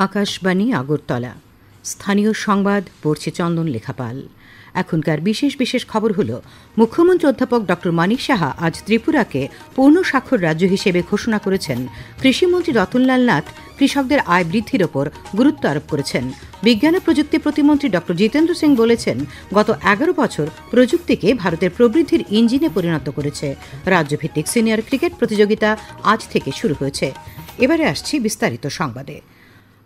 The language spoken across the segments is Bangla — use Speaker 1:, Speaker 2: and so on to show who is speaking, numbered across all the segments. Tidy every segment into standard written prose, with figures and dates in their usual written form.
Speaker 1: আকাশবাণী আগরতলা। স্থানীয় সংবাদ পড়ছে চন্দন লেখাপাল। এখনকার বিশেষ বিশেষ খবর হল, মুখ্যমন্ত্রী অধ্যাপক ড মানিক সাহা আজ ত্রিপুরাকে পূর্ণ স্বাক্ষর রাজ্য হিসেবে ঘোষণা করেছেন। কৃষিমন্ত্রী রতনলাল নাথ কৃষকদের আয় বৃদ্ধির ওপর গুরুত্ব আরোপ করেছেন। বিজ্ঞান ও প্রযুক্তি প্রতিমন্ত্রী ড জিতেন্দ্র সিং বলেছেন, গত 11 বছর প্রযুক্তিকে ভারতের প্রবৃদ্ধির ইঞ্জিনে পরিণত করেছে। রাজ্যভিত্তিক সিনিয়র ক্রিকেট প্রতিযোগিতা আজ থেকে শুরু হয়েছে। এবারে আসছি বিস্তারিত সংবাদে।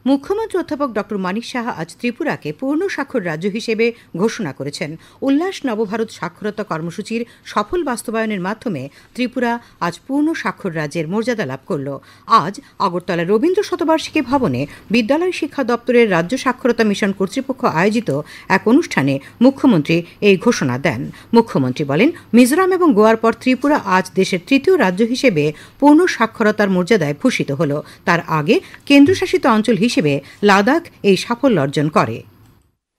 Speaker 1: মুখ্যমন্ত্রী অধ্যাপক ড মানিক সাহা আজ ত্রিপুরাকে পূর্ণ স্বাক্ষর রাজ্য হিসেবে ঘোষণা করেছেন। উল্লাস নবভারত সাক্ষরতা কর্মসূচির সফল বাস্তবায়নের মাধ্যমে ত্রিপুরা আজ পূর্ণ স্বাক্ষর রাজ্যের মর্যাদা লাভ করল। আজ আগরতলা রবীন্দ্র শতবার্ষিকী ভবনে বিদ্যালয় শিক্ষা দপ্তরের রাজ্য সাক্ষরতা মিশন কর্তৃপক্ষ আয়োজিত এক অনুষ্ঠানে মুখ্যমন্ত্রী এই ঘোষণা দেন। মুখ্যমন্ত্রী বলেন, মিজোরাম এবং গোয়ার পর ত্রিপুরা আজ দেশের তৃতীয় রাজ্য হিসেবে পূর্ণ সাক্ষরতার মর্যাদায় ভূষিত হল। তার আগে কেন্দ্রশাসিত অঞ্চল হিসেবে লাদাখ এই সাফল্য অর্জন করে।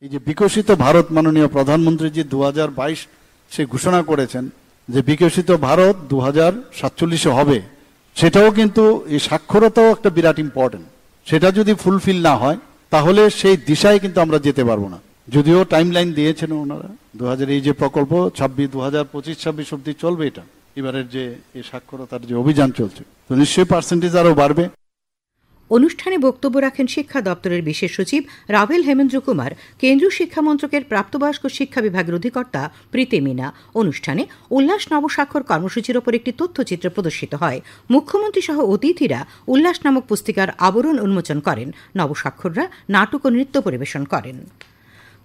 Speaker 2: এই যে বিকশিত ভারত মাননীয় প্রধানমন্ত্রী জি 2022 সে ঘোষণা করেছেন যে বিকশিত ভারত 2047 হবে, সেটাও কিন্তু এই সাক্ষরতাও একটা বিরাট ইম্পর্টেন্ট। সেটা যদি ফুলফিল না হয় তাহলে সেই দিশায় কিন্তু আমরা যেতে পারবো না। যদিও টাইম লাইন দিয়েছেন ওনারা, 2000 এই যে প্রকল্প 2025-26 অব্দি চলবে, এটা এবারের যে এই সাক্ষরতার যে অভিযান চলছে, তো নিশ্চয়ই পার্সেন্টেজ আরো বাড়বে।
Speaker 1: অনুষ্ঠানে বক্তব্য রাখেন শিক্ষা দপ্তরের বিশেষ সচিব রাভেল হেমেন্দ্র কুমার, কেন্দ্রীয় শিক্ষা মন্ত্রকের প্রাপ্তবয়স্ক শিক্ষা বিভাগের অধিকর্তা প্রীতি মিনা। অনুষ্ঠানে উল্লাস নবস্বাক্ষর কর্মসূচির ওপর একটি তথ্যচিত্র প্রদর্শিত হয়। মুখ্যমন্ত্রী সহ অতিথিরা উল্লাস নামক পুস্তিকার আবরণ উন্মোচন করেন। নবস্বাক্ষররা নাটক ও নৃত্য পরিবেশন করেন।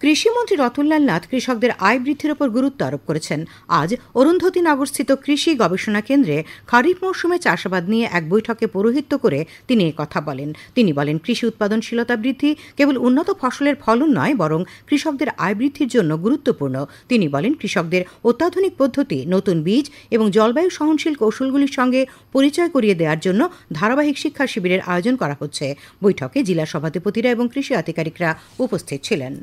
Speaker 1: কৃষিমন্ত্রী রতনলাল নাথ কৃষকদের আয় বৃদ্ধির ওপর গুরুত্ব আরোপ করেছেন। আজ অরুন্ধতী নগরস্থিত কৃষি গবেষণা কেন্দ্রে খরিফ মৌসুমে চাষাবাদ নিয়ে এক বৈঠকে পৌরোহিত্য করে তিনি কথা বলেন। তিনি বলেন, কৃষি উৎপাদনশীলতা বৃদ্ধি কেবল উন্নত ফসলের ফলন নয়, বরং কৃষকদের আয় বৃদ্ধির জন্য গুরুত্বপূর্ণ। তিনি বলেন, কৃষকদের অত্যাধুনিক পদ্ধতি, নতুন বীজ এবং জলবায়ু সহনশীল কৌশলগুলির সঙ্গে পরিচয় করিয়ে দেওয়ার জন্য ধারাবাহিক শিক্ষা শিবিরের আয়োজন করা হচ্ছে। বৈঠকে জেলা সভাধিপতিরা এবং কৃষি আধিকারিকরা উপস্থিত ছিলেন।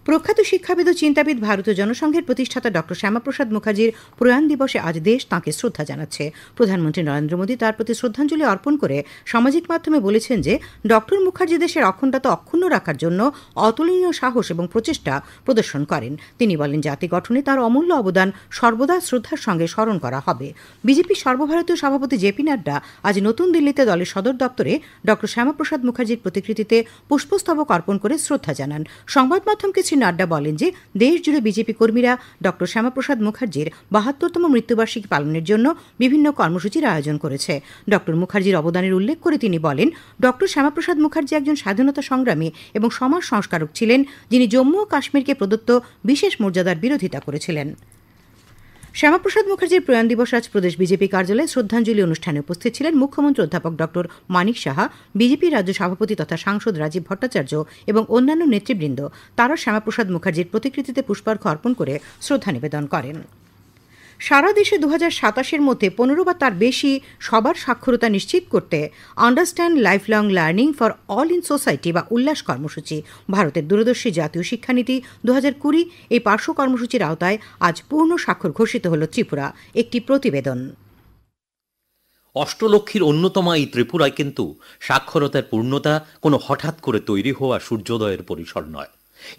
Speaker 1: প্রখ্যাত শিক্ষাবিদ ও চিন্তাবিদ ভারতীয় জনসংঘের প্রতিষ্ঠাতা ড শ্যামাপ্রসাদ মুখার্জির প্রয়াণ দিবসে আজ দেশ তাঁকে শ্রদ্ধা জানাচ্ছে। প্রধানমন্ত্রী নরেন্দ্র মোদী তাঁর প্রতি শ্রদ্ধাঞ্জলি অর্পণ করে সামাজিক মাধ্যমে বলেছেন যে ড মুখার্জি দেশের অখণ্ডতা অক্ষুণ্ণ রাখার জন্য অতুলনীয় সাহস এবং প্রচেষ্টা প্রদর্শন করেন। তিনি বলেন, জাতি গঠনে তাঁর অমূল্য অবদান সর্বদা শ্রদ্ধার সঙ্গে স্মরণ করা হবে। বিজেপির সর্বভারতীয় সভাপতি জেপি নাড্ডা আজ নতুন দিল্লিতে দলের সদর দপ্তরে ড শ্যামাপ্রসাদ মুখার্জির প্রতিকৃতিতে পুষ্পস্তবক অর্পণ করে শ্রদ্ধা জানান। সংবাদ মাধ্যমকে শ্রী নাড্ডা বলেন যে দেশ জুড়ে বিজেপি কর্মীরা ড শ্যামাপ্রসাদ মুখার্জির 72তম মৃত্যুবার্ষিকী পালনের জন্য বিভিন্ন কর্মসূচির আয়োজন করেছে। ড মুখার্জির অবদানের উল্লেখ করে তিনি বলেন, ড শ্যামাপ্রসাদ মুখার্জি একজন স্বাধীনতা সংগ্রামী এবং সমাজ সংস্কারক ছিলেন, যিনি জম্মু ও কাশ্মীরকে প্রদত্ত বিশেষ মর্যাদার বিরোধিতা করেছিলেন। শ্যামাপ্রসাদ মুখার্জির প্রয়াণ দিবস আজ প্রদেশ বিজেপি কার্যালয়ে শ্রদ্ধাঞ্জলি অনুষ্ঠানে উপস্থিত ছিলেন মুখ্যমন্ত্রী অধ্যাপক ড মানিক সাহা, বিজেপি রাজ্য সভাপতি তথা সাংসদ রাজীব ভট্টাচার্য এবং অন্যান্য নেতৃবৃন্দ। তারা শ্যামাপ্রসাদ মুখার্জির প্রতিকৃতিতে পুষ্পার্ঘ্য অর্পণ করে শ্রদ্ধা নিবেদন করেন। সারা দেশে 2027-এর মধ্যে 15 বা তার বেশি সবার সাক্ষরতা নিশ্চিত করতে understand life long learning for all in society বা উল্লাস কর্মসূচি, ভারতের দূরদর্শী জাতীয় শিক্ষানীতি 2020 এই পার্শ্ব কর্মসূচির আওতায় আজ পূর্ণ স্বাক্ষর ঘোষিত হল ত্রিপুরা। একটি প্রতিবেদন।
Speaker 3: অষ্টলক্ষীর অন্যতম এই ত্রিপুরায় কিন্তু সাক্ষরতার পূর্ণতা কোনো হঠাৎ করে তৈরি হওয়া সূর্যোদয়ের পরিসর নয়।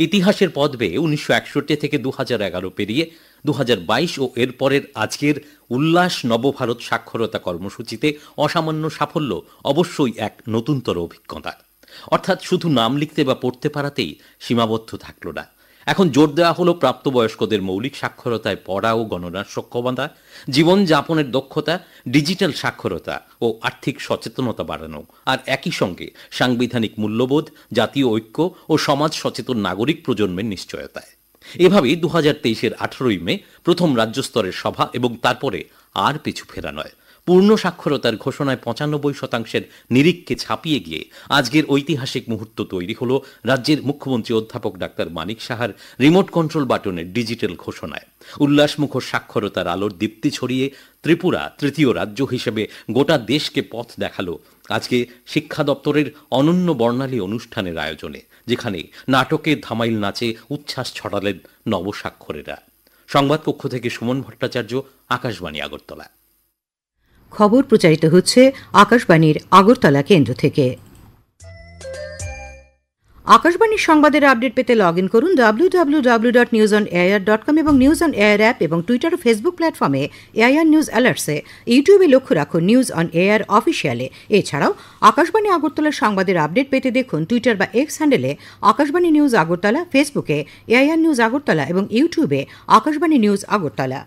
Speaker 3: ইতিহাসের পথ বেয়ে 1961 থেকে 2011 পেরিয়ে 2022 ও এরপরের আজকের উল্লাস নবভারত সাক্ষরতা কর্মসূচিতে অসামান্য সাফল্য অবশ্যই এক নতুনতর অভিজ্ঞতা। অর্থাৎ শুধু নাম লিখতে বা পড়তে পারাতেই সীমাবদ্ধ থাকল না। এখন জোর দেওয়া হলো প্রাপ্তবয়স্কদের মৌলিক সাক্ষরতায় পড়া ও গণনার সক্ষমতা, জীবনযাপনের দক্ষতা, ডিজিটাল সাক্ষরতা ও আর্থিক সচেতনতা বাড়ানো, আর একই সঙ্গে সাংবিধানিক মূল্যবোধ, জাতীয় ঐক্য ও সমাজ সচেতন নাগরিক প্রজন্মের নিশ্চয়তায়। এভাবেই 2023-এর 18ই মে প্রথম রাজ্যস্তরের সভা এবং তারপরে আর পিছু ফেরা নয়। পূর্ণ সাক্ষরতার ঘোষণায় 95% নিরিখকে ছাপিয়ে গিয়ে আজকের ঐতিহাসিক মুহূর্ত তৈরি হল রাজ্যের মুখ্যমন্ত্রী অধ্যাপক ডাক্তার মানিক সাহার রিমোট কন্ট্রোল বাটনের ডিজিটাল ঘোষণায়। উল্লাসমুখর সাক্ষরতার আলোর দীপ্তি ছড়িয়ে ত্রিপুরা তৃতীয় রাজ্য হিসেবে গোটা দেশকে পথ দেখালো আজকে শিক্ষা দপ্তরের অনন্য বর্ণালী অনুষ্ঠানের আয়োজনে, যেখানে নাটকে ধামাইল নাচে উচ্ছ্বাস ছড়ালেন নবস্বাক্ষরেরা। সংবাদ কক্ষ থেকে সুমন ভট্টাচার্য, আকাশবাণী আগরতলা।
Speaker 1: খবর প্রচারিত হচ্ছে আকাশবাণীর আগরতলা কেন্দ্র থেকে। আকাশবাণীর সংবাদের আপডেট পেতে লগ ইন করুন www.newsonair.com এবং নিউজ অন এয়ার অ্যাপ এবং টুইটার ও ফেসবুক প্ল্যাটফর্মে এআইআর নিউজ অ্যালার্টসে। ইউটিউবে লক্ষ্য রাখুন নিউজ অন এয়ার অফিসিয়ালে। এছাড়াও আকাশবাণী আগরতলার সংবাদের আপডেট পেতে দেখুন টুইটার বা এক্স হ্যান্ডেলে আকাশবাণী নিউজ আগরতলা, ফেসবুকে এআইআর নিউজ আগরতলা এবং ইউটিউবে আকাশবাণী নিউজ আগরতলা।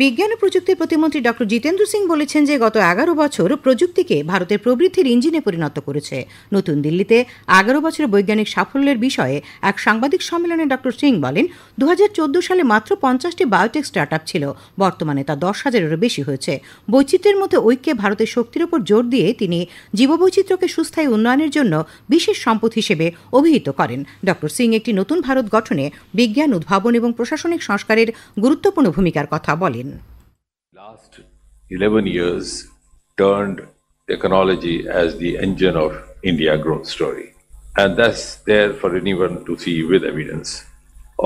Speaker 1: বিজ্ঞান ও প্রযুক্তির প্রতিমন্ত্রী ড জিতেন্দ্র সিং বলেছেন যে গত 11 বছর প্রযুক্তিকে ভারতের প্রবৃদ্ধির ইঞ্জিনে পরিণত করেছে। নতুন দিল্লিতে 11 বছরের বৈজ্ঞানিক সাফল্যের বিষয়ে এক সাংবাদিক সম্মেলনে ড সিং বলেন, 2014 সালে মাত্র 50টি বায়োটেক স্টার্টআপ ছিল, বর্তমানে তা 10,000-এরও বেশি হয়েছে। বৈচিত্র্যের মধ্যে ঐক্যে ভারতের শক্তির উপর জোর দিয়ে তিনি জীববৈচিত্র্যকে সুস্থায়ী উন্নয়নের জন্য বিশেষ সম্পদ হিসেবে অভিহিত করেন। ড সিং একটি নতুন ভারত গঠনে বিজ্ঞান, উদ্ভাবন এবং প্রশাসনিক সংস্কারের গুরুত্বপূর্ণ ভূমিকার কথা বলেন।
Speaker 4: Last 11 years turned technology as the engine of India growth story, and that's there for anyone to see with evidence.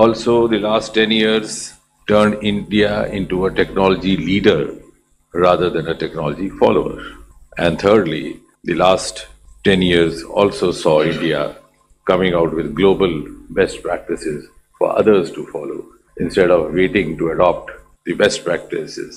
Speaker 4: Also, the last 10 years turned India into a technology leader rather than a technology follower. And thirdly, the last 10 years also saw India coming out with global best practices for others to follow instead of waiting to adopt the best practices.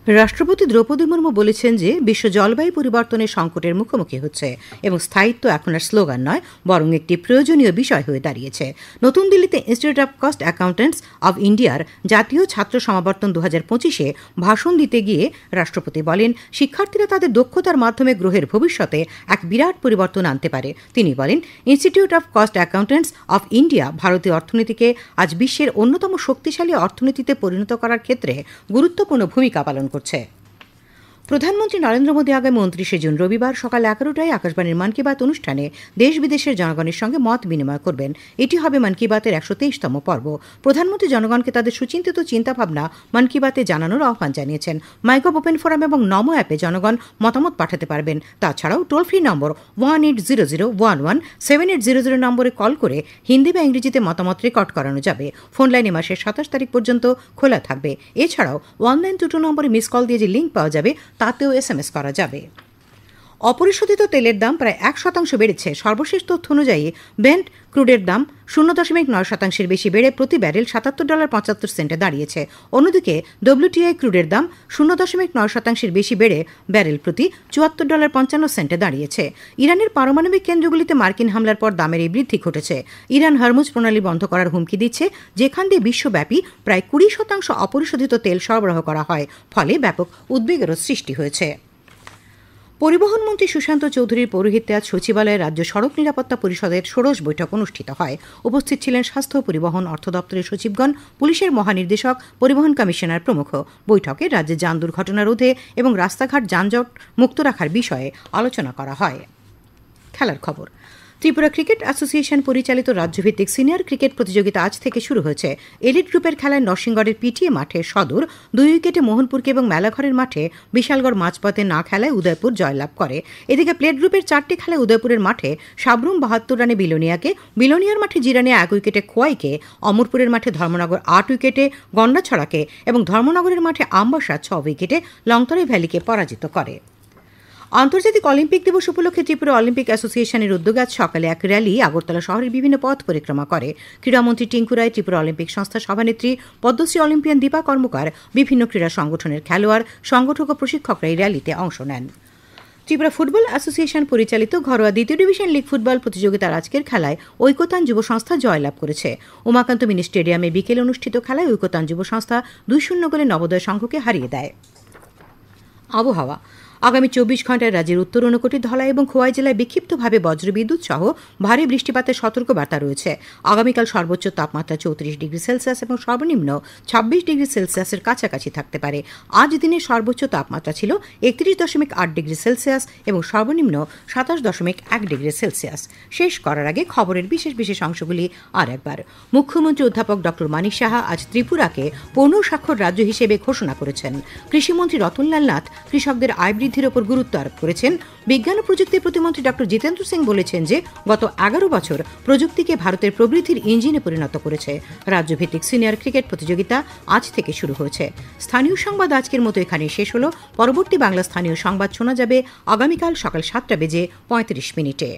Speaker 1: রাষ্ট্রপতি দ্রৌপদী মুর্মু বলেছেন যে বিশ্ব জলবায়ু পরিবর্তনের সংকটের মুখোমুখি হচ্ছে এবং স্থায়িত্ব এখন আর স্লোগান নয়, বরং একটি প্রয়োজনীয় বিষয় হয়ে দাঁড়িয়েছে। নতুন দিল্লিতে institute of cost accountants of ইন্ডিয়ার জাতীয় ছাত্র সমাবর্তন 2025-এ ভাষণ দিতে গিয়ে রাষ্ট্রপতি বলেন, শিক্ষার্থীরা তাদের দক্ষতার মাধ্যমে গ্রহের ভবিষ্যতে এক বিরাট পরিবর্তন আনতে পারে। তিনি বলেন, institute of cost accountants of India ভারতীয় অর্থনীতিকে আজ বিশ্বের অন্যতম শক্তিশালী অর্থনীতিতে পরিণত করার ক্ষেত্রে গুরুত্বপূর্ণ ভূমিকা পালন করছে। প্রধানমন্ত্রী নরেন্দ্র মোদী আগামী 29 জুন রবিবার সকাল 11টায় আকাশবাণীর মন কি বাত অনুষ্ঠানে দেশ বিদেশের জনগণের সঙ্গে মত বিনিময় করবেন। এটি হবে মন কি বাতের 123তম পর্ব। প্রধানমন্ত্রী জনগণকে তাদের সুচিন্তিত চিন্তাভাবনা মন কি বাতে জানানোর আহ্বান জানিয়েছেন। মাইগভ ওপেন ফোরাম এবং নমো অ্যাপে জনগণ মতামত পাঠাতে পারবেন। তাছাড়াও টোল ফ্রি নম্বর 1800117800 নম্বরে কল করে হিন্দি বা ইংরেজিতে মতামত রেকর্ড করানো যাবে। ফোন লাইন এই মাসের 27 তারিখ পর্যন্ত খোলা থাকবে। এছাড়াও 1922 নম্বরে মিস কল দিয়ে যে লিঙ্ক পাওয়া যাবে তাতেও SMS করা যাবে। অপরিশোধিত তেলের দাম প্রায় 1% বেড়েছে। সর্বশেষ তথ্য অনুযায়ী ব্রেন্ট ক্রুডের দাম 0.9% বেশি বেড়ে প্রতি ব্যারেল $77.75 দাঁড়িয়েছে। অন্যদিকে WTI ক্রুডের দাম 0.9% বেশি বেড়ে ব্যারেল প্রতি $74.55 দাঁড়িয়েছে। ইরানের পারমাণবিক কেন্দ্রগুলিতে মার্কিন হামলার পর দামের এই বৃদ্ধি ঘটেছে। ইরান হরমুজ প্রণালী বন্ধ করার হুমকি দিচ্ছে, যেখান দিয়ে বিশ্বব্যাপী প্রায় 20% অপরিশোধিত তেল সরবরাহ করা হয়, ফলে ব্যাপক উদ্বেগেরও সৃষ্টি হয়েছে। পরিবহন মন্ত্রী সুশান্ত চৌধুরীর পৌরোহিত্যে আজ সচিবালয়ে রাজ্য সড়ক নিরাপত্তা পরিষদের ষোড়শ বৈঠক অনুষ্ঠিত হয়। উপস্থিত ছিলেন স্বাস্থ্য, পরিবহন, অর্থ দপ্তরের সচিবগণ, পুলিশের মহানির্দেশক, পরিবহন কমিশনার প্রমুখ। বৈঠকে রাজ্যে যান দুর্ঘটনা রোধে এবং রাস্তাঘাট যানজট মুক্ত রাখার বিষয়ে আলোচনা করা হয়। খেলার খবর। ত্রিপুরা ক্রিকেট অ্যাসোসিয়েশন পরিচালিত রাজ্যভিত্তিক সিনিয়র ক্রিকেট প্রতিযোগিতা আজ থেকে শুরু হয়েছে। এলিট গ্রুপের খেলায় নরসিংগড়ের পিটিএ মাঠে সদর 2 উইকেটে মোহনপুরকে এবং মেলাঘরের মাঠে বিশালগড় মাঝপথে না খেলায় উদয়পুর জয়লাভ করে। এদিকে প্লেট গ্রুপের 4টি খেলায় উদয়পুরের মাঠে সাবরুম 72 রানে বিলোনিয়াকে, বিলোনিয়ার মাঠে জিরানে 1 উইকেটে খোয়াইকে, অমরপুরের মাঠে ধর্মনগর 8 উইকেটে গন্ডাছড়াকে এবং ধর্মনগরের মাঠে আমবাসা 6 উইকেটে লংতরাই ভ্যালিকে পরাজিত করে। আন্তর্জাতিক অলিম্পিক দিবস উপলক্ষে ত্রিপুরা অলিম্পিক অ্যাসোসিয়েশনের উদ্যোগে আজ সকালে এক র্যালি আগরতলা শহরের বিভিন্ন পথ পরিক্রমা করে। ক্রীড়ামন্ত্রী টিঙ্কু রায়, ত্রিপুরা অলিম্পিক সংস্থার সভানেত্রী পদ্মশ্রী অলিম্পিয়ান দীপা কর্মকার, বিভিন্ন ক্রীড়া সংগঠনের খেলোয়াড়, সংগঠক ও প্রশিক্ষকরা এই র্যালিতে অংশ নেন। ত্রিপুরা ফুটবল অ্যাসোসিয়েশন পরিচালিত ঘরোয়া 2য় ডিভিশন লিগ ফুটবল প্রতিযোগিতার আজকের খেলায় ঐকতান যুব সংস্থা জয়লাভ করেছে। উমাকান্ত মিনি স্টেডিয়ামে বিকেলে অনুষ্ঠিত খেলায় ঐকতান যুব সংস্থা 2-0 গোলে নবোদয় সংঘকে হারিয়ে দেয়। আবহাওয়া। আগামী 24 ঘণ্টায় রাজ্যের উত্তর ঊনকোটি, ধলাই এবং খোয়াই জেলায় বিক্ষিপ্তভাবে বজ্রবিদ্যুৎ সহ ভারী বৃষ্টিপাতের সতর্কবার্তা রয়েছে। আগামীকাল সর্বোচ্চ তাপমাত্রা 34 ডিগ্রি সেলসিয়াস এবং সর্বনিম্ন 26 ডিগ্রি সেলসিয়াসের কাছাকাছি থাকতে পারে। আজ দিনের সর্বোচ্চ তাপমাত্রা ছিল 31.8 ডিগ্রি সেলসিয়াস এবং সর্বনিম্ন 27.1 ডিগ্রি সেলসিয়াস। শেষ করার আগে খবরের বিশেষ বিশেষ অংশগুলি আর একবার। মুখ্যমন্ত্রী অধ্যাপক ডক্টর মানিক সাহা আজ ত্রিপুরাকে পূর্ণ স্বাক্ষর রাজ্য হিসেবে ঘোষণা করেছেন। কৃষিমন্ত্রী রতনলাল নাথ কৃষকদের আয় বৃদ্ধির ওপর গুরুত্ব আরোপ করেছেন। বিজ্ঞান ও প্রযুক্তি প্রতিমন্ত্রী ডক্টর জিতেন্দ্র সিং বলেছেন যে গত 11 বছর প্রযুক্তিকে ভারতের প্রবৃদ্ধির ইঞ্জিনে পরিণত করেছে। রাজ্যভিত্তিক সিনিয়র ক্রিকেট প্রতিযোগিতা আজ থেকে শুরু হয়েছে। স্থানীয় সংবাদ আজকের মতো এখানে শেষ হলো। পরবর্তী বাংলা স্থানীয় সংবাদ শোনা যাবে আগামীকাল সকাল 7:35 মিনিটে।